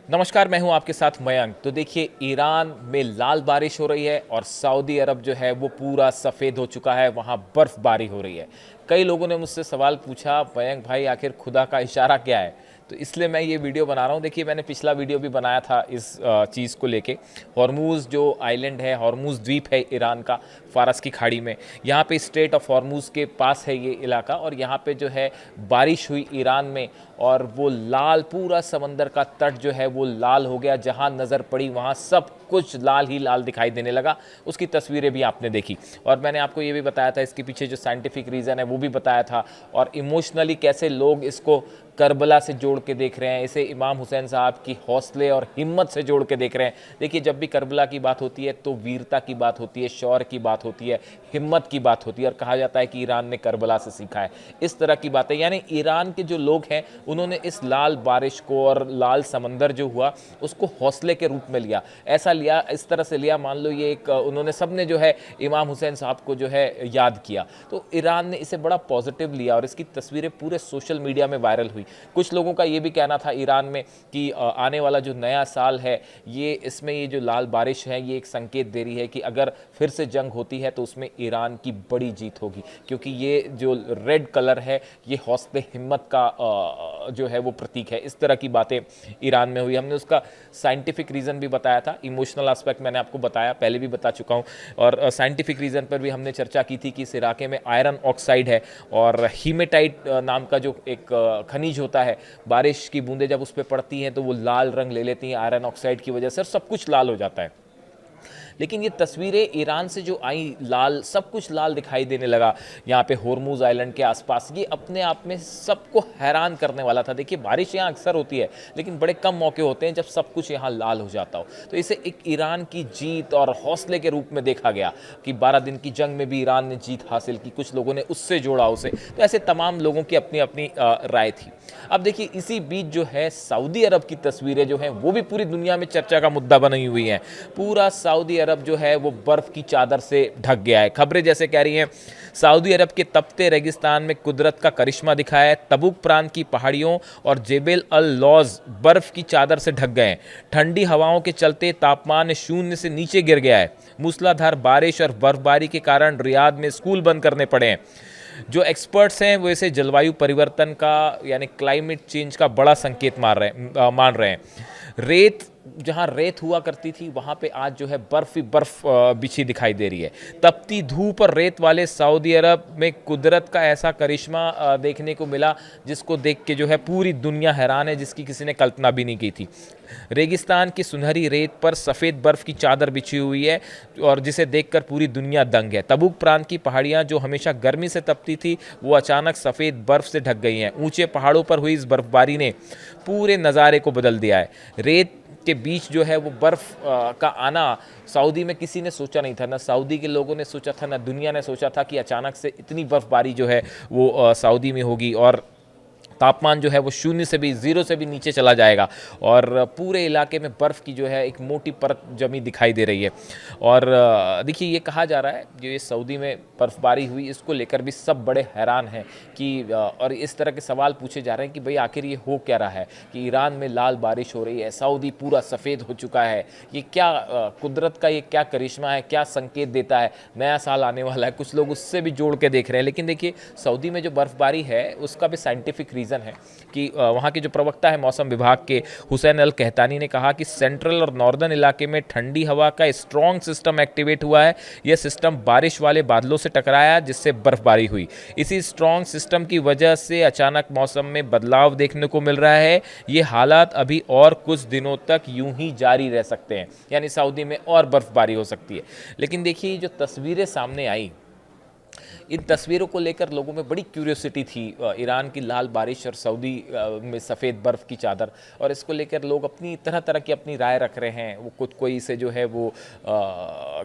नमस्कार, मैं हूं आपके साथ मयंक। तो देखिए, ईरान में लाल बारिश हो रही है और सऊदी अरब जो है वो पूरा सफ़ेद हो चुका है, वहां बर्फ़बारी हो रही है। कई लोगों ने मुझसे सवाल पूछा, मयंक भाई आखिर खुदा का इशारा क्या है? तो इसलिए मैं ये वीडियो बना रहा हूँ। देखिए, मैंने पिछला वीडियो भी बनाया था इस चीज़ को लेके। हॉर्मूज़ जो आइलैंड है, हॉर्मूज़ द्वीप है ईरान का, फ़ारस की खाड़ी में, यहाँ पे स्ट्रेट ऑफ हॉर्मूज़ के पास है ये इलाका, और यहाँ पे जो है बारिश हुई ईरान में, और वो लाल पूरा समंदर का तट जो है वो लाल हो गया। जहाँ नज़र पड़ी वहाँ सब कुछ लाल ही लाल दिखाई देने लगा। उसकी तस्वीरें भी आपने देखी, और मैंने आपको ये भी बताया था इसके पीछे जो साइंटिफिक रीज़न है वो भी बताया था, और इमोशनली कैसे लोग इसको करबला से जोड़ के देख रहे हैं, इसे इमाम हुसैन साहब की हौसले और हिम्मत से जोड़ के देख रहे हैं। देखिए, जब भी करबला की बात होती है तो वीरता की बात होती है, शौर्य की बात होती है, हिम्मत की बात होती है, और कहा जाता है कि ईरान ने करबला से सीखा है। इस तरह की बातें, यानी ईरान के जो लोग हैं उन्होंने इस लाल बारिश को और लाल समंदर जो हुआ उसको हौसले के रूप में लिया। ऐसा लिया, इस तरह से लिया, मान लो ये एक उन्होंने सबने जो है इमाम हुसैन साहब को जो है याद किया। तो ईरान ने इसे बड़ा पॉजिटिव लिया और इसकी तस्वीरें पूरे सोशल मीडिया में वायरल हुई। कुछ लोगों का ये भी कहना था ईरान में कि आने वाला जो नया साल है ये, इसमें ये जो लाल बारिश है ये एक संकेत दे रही है कि अगर फिर से जंग होती है तो उसमें ईरान की बड़ी जीत होगी, क्योंकि ये जो रेड कलर है ये हौसले हिम्मत का जो है वो प्रतीक है। इस तरह की बातें ईरान में हुई। हमने उसका साइंटिफिक रीज़न भी बताया था, इमोशनल एस्पेक्ट मैंने आपको बताया, पहले भी बता चुका हूँ, और साइंटिफिक रीज़न पर भी हमने चर्चा की थी कि इस इलाके में आयरन ऑक्साइड है, और हीमेटाइट नाम का जो एक खनिज होता है, बारिश की बूंदें जब उस पर पड़ती हैं तो वो लाल रंग ले लेती हैं आयरन ऑक्साइड की वजह से, और सब कुछ लाल हो जाता है। लेकिन ये तस्वीरें ईरान से जो आई, लाल, सब कुछ लाल दिखाई देने लगा यहाँ पे हॉर्मूज़ आइलैंड के आसपास, ये अपने आप में सबको हैरान करने वाला था। देखिए, बारिश यहाँ अक्सर होती है लेकिन बड़े कम मौके होते हैं जब सब कुछ यहाँ लाल हो जाता हो। तो इसे एक ईरान की जीत और हौसले के रूप में देखा गया कि 12 दिन की जंग में भी ईरान ने जीत हासिल की। कुछ लोगों ने उससे जोड़ा उसे, तो ऐसे तमाम लोगों की अपनी अपनी राय थी। अब देखिए, इसी बीच जो है सऊदी अरब की तस्वीरें जो हैं वो भी पूरी दुनिया में चर्चा का मुद्दा बनी हुई हैं। पूरा सऊदी अरब जो है वो बर्फ की चादर से ढक गया है। खबरें जैसे कह रही हैं, सऊदी अरब के तपते रेगिस्तान में कुदरत का करिश्मा दिखा है। तबुक प्रांत की पहाड़ियों और जेबेल अल लौज बर्फ की चादर से ढक गए हैं। ठंडी हवाओं के चलते तापमान शून्य से नीचे गिर गया है। मूसलाधार बारिश और बर्फबारी के कारण रियाद में स्कूल बंद करने पड़े हैं। जो एक्सपर्ट्स हैं वो इसे जलवायु परिवर्तन का, यानी क्लाइमेट चेंज का बड़ा संकेत मान रहे हैं। रेत, जहाँ रेत हुआ करती थी वहाँ पे आज जो है बर्फ ही बर्फ बिछी दिखाई दे रही है। तपती धूप और रेत वाले सऊदी अरब में कुदरत का ऐसा करिश्मा देखने को मिला जिसको देख के जो है पूरी दुनिया हैरान है, जिसकी किसी ने कल्पना भी नहीं की थी। रेगिस्तान की सुनहरी रेत पर सफ़ेद बर्फ की चादर बिछी हुई है, और जिसे देखकर पूरी दुनिया दंग है। तबुक प्रांत की पहाड़ियाँ जो हमेशा गर्मी से तपती थी वो अचानक सफ़ेद बर्फ से ढक गई हैं। ऊंचे पहाड़ों पर हुई इस बर्फबारी ने पूरे नज़ारे को बदल दिया है। रेत के बीच जो है वो बर्फ़ का आना सऊदी में किसी ने सोचा नहीं था, ना सऊदी के लोगों ने सोचा था, ना दुनिया ने सोचा था कि अचानक से इतनी बर्फबारी जो है वो सऊदी में होगी, और तापमान जो है वो शून्य से भी, ज़ीरो से भी नीचे चला जाएगा, और पूरे इलाके में बर्फ़ की जो है एक मोटी परत जमी दिखाई दे रही है। और देखिए, ये कहा जा रहा है जो ये सऊदी में बर्फ़बारी हुई इसको लेकर भी सब बड़े हैरान हैं कि और इस तरह के सवाल पूछे जा रहे हैं कि भाई आखिर ये हो क्या रहा है कि ईरान में लाल बारिश हो रही है, सऊदी पूरा सफ़ेद हो चुका है, ये क्या कुदरत का ये क्या करिश्मा है, क्या संकेत देता है, नया साल आने वाला है। कुछ लोग उससे भी जोड़ के देख रहे हैं। लेकिन देखिए, सऊदी में जो बर्फ़बारी है उसका भी साइंटिफिक रीज़न है कि वहाँ के जो प्रवक्ता है मौसम विभाग के, हुसैन अल कहतानी ने कहा कि सेंट्रल और नॉर्दर्न इलाके में ठंडी हवा का स्ट्रॉन्ग सिस्टम एक्टिवेट हुआ है। यह सिस्टम बारिश वाले बादलों से टकराया जिससे बर्फबारी हुई। इसी स्ट्रॉन्ग सिस्टम की वजह से अचानक मौसम में बदलाव देखने को मिल रहा है। ये हालात अभी और कुछ दिनों तक यूं ही जारी रह सकते हैं, यानी सऊदी में और बर्फबारी हो सकती है। लेकिन देखिए, जो तस्वीरें सामने आई, इन तस्वीरों को लेकर लोगों में बड़ी क्यूरियोसिटी थी। ईरान की लाल बारिश और सऊदी में सफ़ेद बर्फ़ की चादर, और इसको लेकर लोग अपनी तरह तरह की अपनी राय रख रहे हैं। वो कोई इसे जो है वो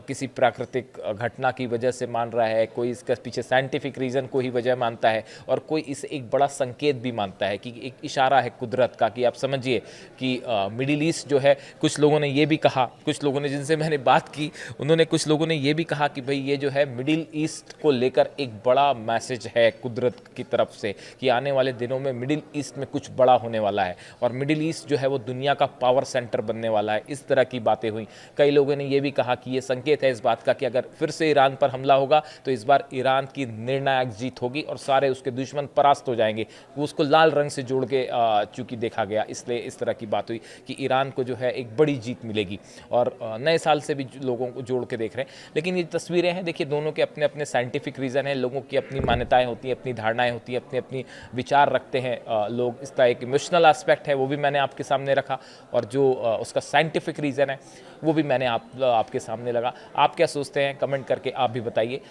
किसी प्राकृतिक घटना की वजह से मान रहा है, कोई इसके पीछे साइंटिफिक रीज़न को ही वजह मानता है, और कोई इसे एक बड़ा संकेत भी मानता है कि एक इशारा है कुदरत का, कि आप समझिए कि मिडिल ईस्ट जो है, कुछ लोगों ने ये भी कहा, कुछ लोगों ने जिनसे मैंने बात की उन्होंने, कुछ लोगों ने ये भी कहा कि भाई ये जो है मिडिल ईस्ट को लेकर एक बड़ा मैसेज है कुदरत की तरफ से कि आने वाले दिनों में मिडिल ईस्ट में कुछ बड़ा होने वाला है और मिडिल ईस्ट जो है वो दुनिया का पावर सेंटर बनने वाला है। इस तरह की बातें हुई। कई लोगों ने ये भी कहा कि ये संकेत है इस बात का कि अगर फिर से ईरान पर हमला होगा तो इस बार ईरान की निर्णायक जीत होगी और सारे उसके दुश्मन परास्त हो जाएंगे। वो उसको लाल रंग से जोड़ के चूंकि देखा गया, इसलिए इस तरह की बात हुई कि ईरान को जो है एक बड़ी जीत मिलेगी और नए साल से भी लोगों को जोड़ के देख रहे हैं। लेकिन ये तस्वीरें हैं, देखिए दोनों के अपने अपने साइंटिफिक रीज़न है, लोगों की अपनी मान्यताएं होती हैं, अपनी धारणाएं होती हैं, अपने अपनी विचार रखते हैं लोग। इसका एक इमोशनल एस्पेक्ट है वो भी मैंने आपके सामने रखा और जो उसका साइंटिफिक रीज़न है वो भी मैंने आपके सामने लगा। आप क्या सोचते हैं कमेंट करके आप भी बताइए।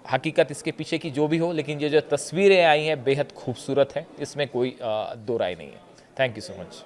हकीकत इसके पीछे की जो भी हो, लेकिन ये जो तस्वीरें आई हैं बेहद खूबसूरत है, इसमें कोई दो राय नहीं है। Thank you so much.